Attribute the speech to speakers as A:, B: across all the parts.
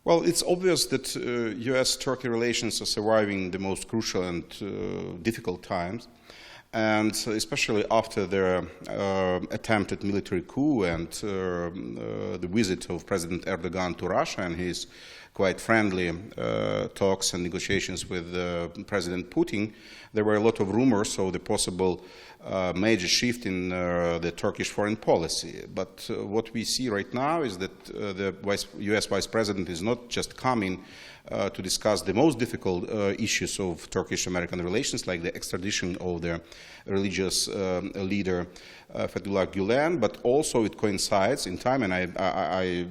A: Well, it's obvious that US-Turkey relations are surviving the most crucial and difficult times, and especially after their attempted military coup and the visit of President Erdogan to Russia and his quite friendly talks and negotiations with President Putin. There were a lot of rumors of the possible major shift in the Turkish foreign policy. But what we see right now is that the US Vice President is not just coming to discuss the most difficult issues of Turkish-American relations, like the extradition of the religious leader Fethullah Gülen, but also it coincides in time, and I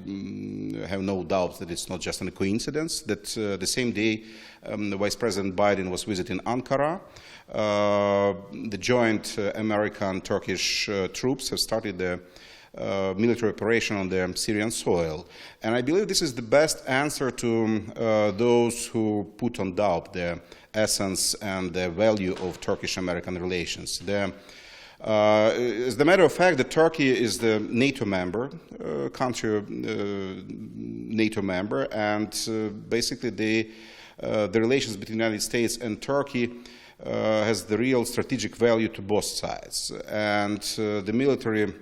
A: have no doubt that it's not just a coincidence, that the same day the Vice President Biden was visiting Ankara. The joint American-Turkish troops have started the military operation on the Syrian soil. And I believe this is the best answer to those who put on doubt the essence and the value of Turkish-American relations. As a matter of fact, Turkey is the NATO member, NATO member, and basically the relations between the United States and Turkey has the real strategic value to both sides. And the military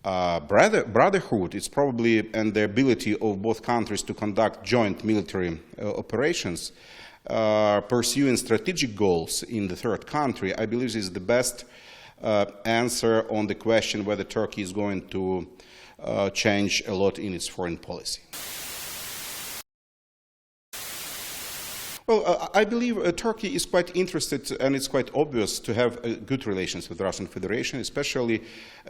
A: brotherhood is probably, and the ability of both countries to conduct joint military operations, pursuing strategic goals in the third country, I believe is the best answer on the question whether Turkey is going to change a lot in its foreign policy. Well, I believe Turkey is quite interested, and it's quite obvious, to have good relations with the Russian Federation, especially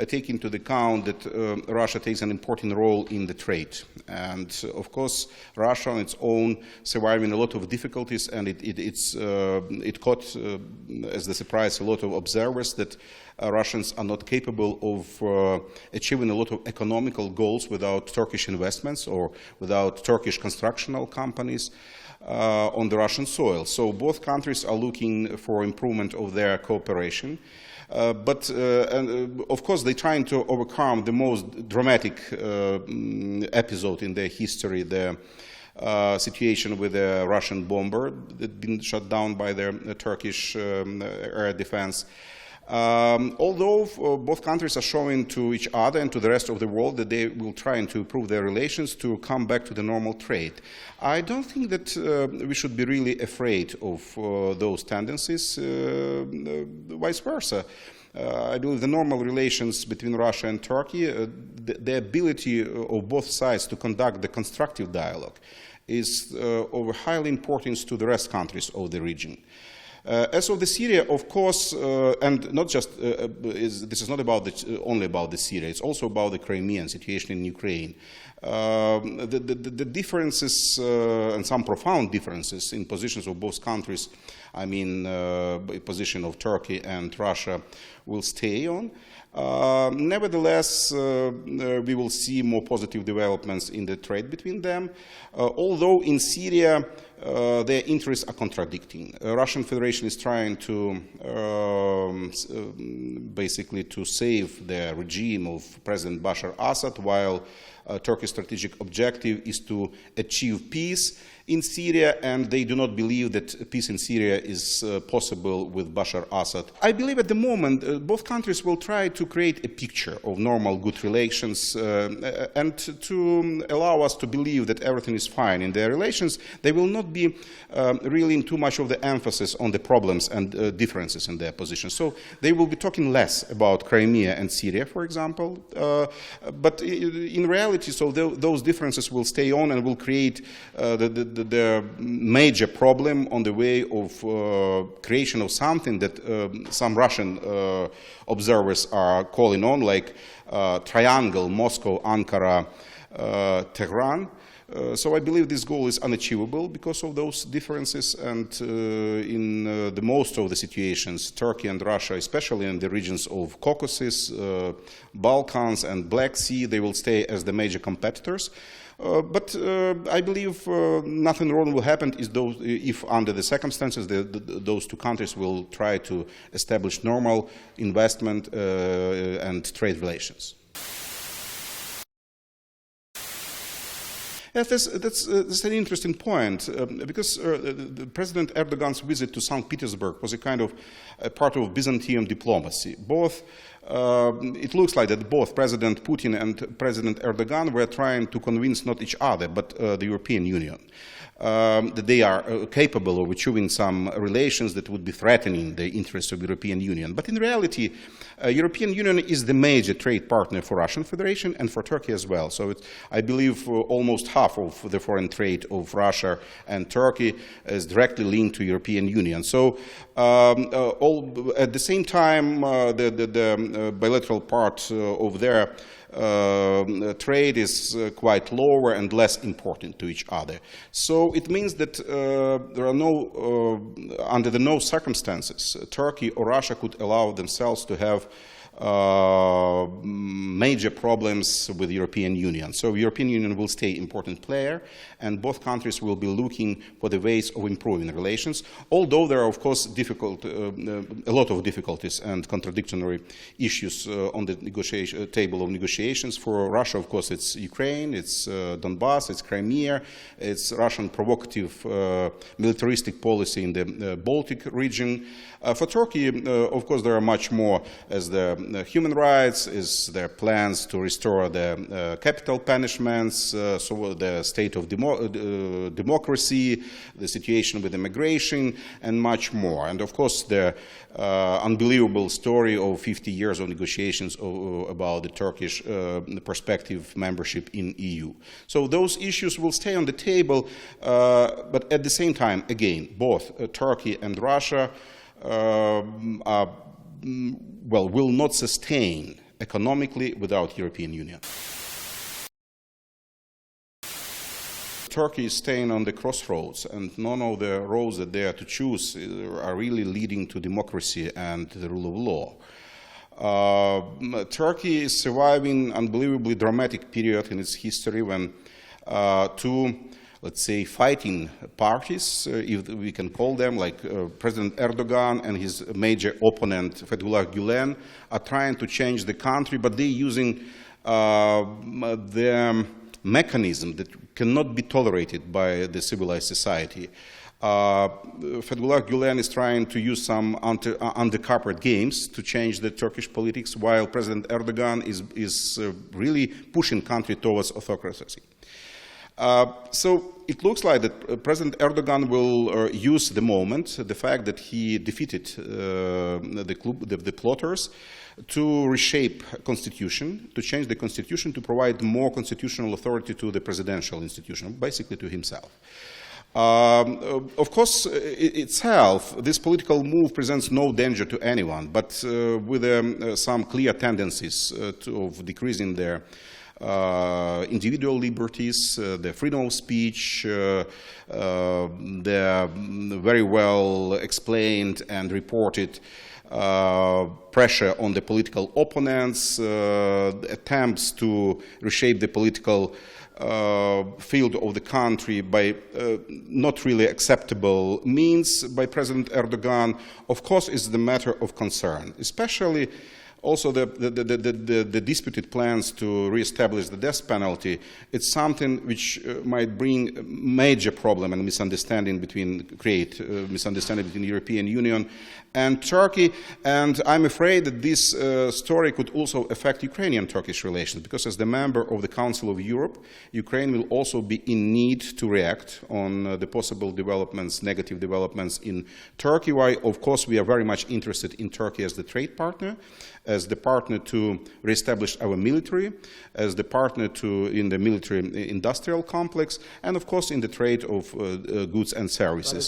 A: taking into account that Russia takes an important role in the trade. And of course, Russia on its own surviving a lot of difficulties, and it caught as the surprise a lot of observers that Russians are not capable of achieving a lot of economical goals without Turkish investments or without Turkish constructional companies on the Russian soil. So both countries are looking for improvement of their cooperation. But of course, they're trying to overcome the most dramatic episode in their history, the situation with the Russian bomber that had been shot down by the Turkish air defense. Although both countries are showing to each other and to the rest of the world that they will try to improve their relations to come back to the normal trade, I don't think that we should be really afraid of those tendencies, vice versa. I believe the normal relations between Russia and Turkey, the ability of both sides to conduct the constructive dialogue is of high importance to the rest countries of the region. As of the Syria, of course, and not just, this is not about only about the Syria, it's also about the Crimean situation in Ukraine. The differences, and some profound differences in positions of both countries, I mean, position of Turkey and Russia, will stay on. Nevertheless, we will see more positive developments in the trade between them, although in Syria their interests are contradicting. Russian Federation is trying to basically to save the regime of President Bashar Assad, while Turkey's strategic objective is to achieve peace in Syria, and they do not believe that peace in Syria is possible with Bashar Assad. I believe at the moment both countries will try to create a picture of normal good relations and to allow us to believe that everything is fine in their relations. They will not be really too much of the emphasis on the problems and differences in their position. So they will be talking less about Crimea and Syria, for example, but in reality, so those differences will stay on and will create the major problem on the way of creation of something that some Russian observers are calling on, like triangle, Moscow, Ankara, Tehran. So I believe this goal is unachievable because of those differences, and in the most of the situations, Turkey and Russia, especially in the regions of Caucasus, Balkans and Black Sea, they will stay as the major competitors. But I believe nothing wrong will happen if under the circumstances those two countries will try to establish normal investment and trade relations. Yes, that's an interesting point, because President Erdogan's visit to St. Petersburg was a kind of a part of Byzantine diplomacy. It looks like that both President Putin and President Erdogan were trying to convince not each other, but the European Union, that they are capable of achieving some relations that would be threatening the interests of the European Union. But in reality, European Union is the major trade partner for Russian Federation and for Turkey as well. So I believe almost half of the foreign trade of Russia and Turkey is directly linked to European Union. So at the same time, the bilateral part of their trade is quite lower and less important to each other. So it means that there are under no circumstances, Turkey or Russia could allow themselves to have major problems with the European Union. So the European Union will stay an important player, and both countries will be looking for the ways of improving relations, although there are, of course, a lot of difficulties and contradictory issues on the table of negotiations. For Russia, of course, it's Ukraine, it's Donbass, it's Crimea, it's Russian provocative militaristic policy in the Baltic region. For Turkey, of course, there are much more as the human rights, is their plans to restore the capital punishments, so the state of democracy, the situation with immigration, and much more. And of course, the unbelievable story of 50 years of negotiations about the Turkish prospective membership in EU. So those issues will stay on the table, but at the same time, again, both Turkey and Russia will not sustain economically without European Union. Turkey is staying on the crossroads, and none of the roads that they are to choose are really leading to democracy and the rule of law. Turkey is surviving an unbelievably dramatic period in its history when two, let's say, fighting parties, if we can call them, like President Erdogan and his major opponent, Fethullah Gülen, are trying to change the country, but they're using the mechanism that cannot be tolerated by the civilized society. Fethullah Gülen is trying to use some undercover games to change the Turkish politics, while President Erdogan is really pushing country towards autocracy. So it looks like that President Erdogan will use the moment, the fact that he defeated the plotters, to reshape constitution, to change the constitution, to provide more constitutional authority to the presidential institution, basically to himself. Of course, itself, this political move presents no danger to anyone, but with some clear tendencies of decreasing their individual liberties, the freedom of speech, the very well explained and reported pressure on the political opponents, attempts to reshape the political field of the country by not really acceptable means by President Erdogan, of course, is the matter of concern, especially also the disputed plans to re-establish the death penalty. It's something which might bring major problem and create misunderstanding between the European Union and Turkey. And I'm afraid that this story could also affect Ukrainian-Turkish relations, because as the member of the Council of Europe, Ukraine will also be in need to react on the possible developments, negative developments in Turkey, while of course we are very much interested in Turkey as the trade partner, as the partner to reestablish our military, as the partner in the military industrial complex, and of course in the trade of goods and services.